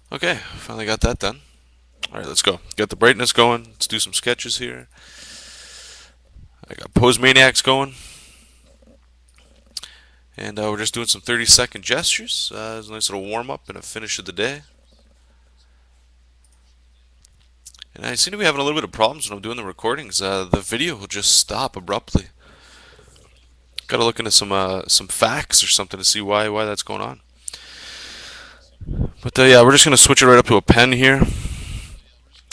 Okay, finally got that done. All right, let's go. Get the brightness going. Let's do some sketches here. I got Pose Maniacs going, and we're just doing some 30-second gestures. It's a nice little warm up and a finish of the day. And I seem to be having a little bit of problems when I'm doing the recordings. The video will just stop abruptly. Got to look into some facts or something to see why that's going on. But yeah, we're just gonna switch it right up to a pen here.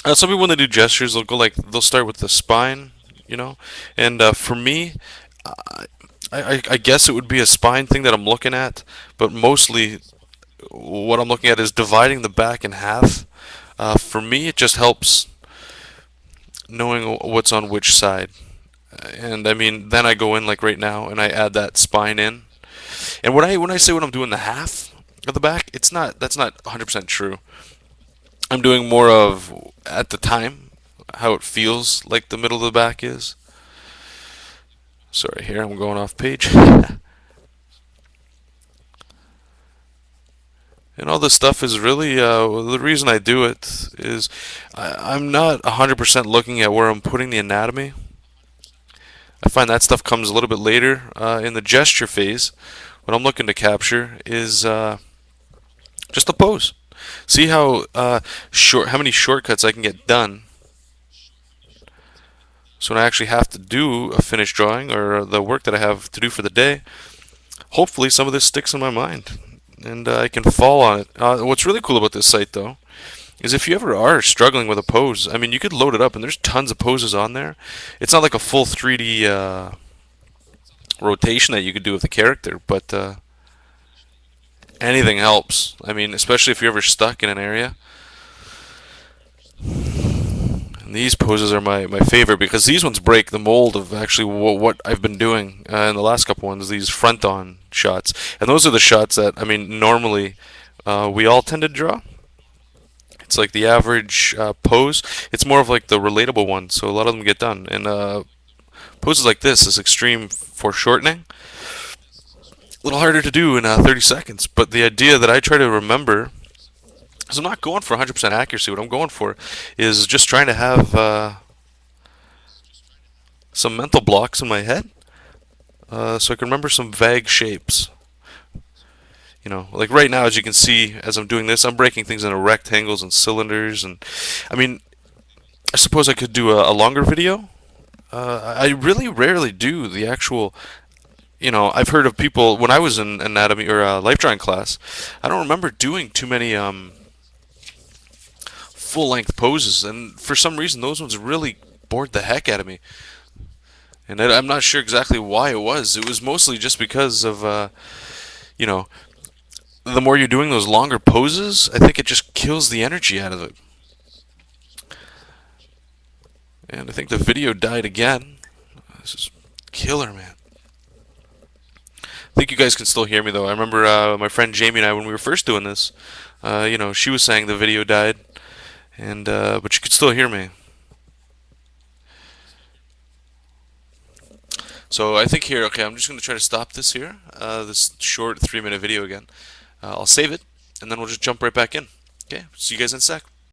Some people when they do gestures, they'll start with the spine, you know. And for me, I, I guess it would be a spine thing that I'm looking at, but mostly what I'm looking at is dividing the back in half. For me, it just helps knowing what's on which side. And I mean, then I go in like right now and I add that spine in. And when I say when I'm doing the half of the back, it's not that's not 100% true. I'm doing more of at the time how it feels like the middle of the back is. Sorry, here I'm going off page. And all this stuff is really the reason I do it is I'm not 100% looking at where I'm putting the anatomy. I find that stuff comes a little bit later in the gesture phase. What I'm looking to capture is just the pose. See how how many shortcuts I can get done. So when I actually have to do a finished drawing or the work that I have to do for the day, hopefully some of this sticks in my mind and I can fall on it. What's really cool about this site though is if you ever are struggling with a pose, I mean you could load it up and there's tons of poses on there. It's not like a full 3D rotation that you could do with the character, but anything helps. I mean, especially if you're ever stuck in an area. And these poses are my favorite because these ones break the mold of actually what I've been doing in the last couple ones, these front on shots. And those are the shots that, I mean, normally we all tend to draw. It's like the average pose. It's more of like the relatable one, so a lot of them get done. And poses like this is extreme foreshortening. A little harder to do in 30 seconds, but the idea that I try to remember, because I'm not going for 100% accuracy, what I'm going for is just trying to have some mental blocks in my head so I can remember some vague shapes. You know, like right now, as you can see, as I'm doing this, I'm breaking things into rectangles and cylinders, and I mean, I suppose I could do a longer video. I really rarely do the actual. You know, I've heard of people when I was in anatomy or life drawing class. I don't remember doing too many full length poses, and for some reason, those ones really bored the heck out of me. And I'm not sure exactly why it was. It was mostly just because of, you know, the more you're doing those longer poses, I think it just kills the energy out of it. And I think the video died again. This is killer, man. I think you guys can still hear me though. I remember my friend Jamie and I when we were first doing this. You know, she was saying the video died, and but she could still hear me. So I think here, okay, I'm just going to try to stop this here, this short 3-minute video again. I'll save it, and then we'll just jump right back in. Okay, see you guys in a sec.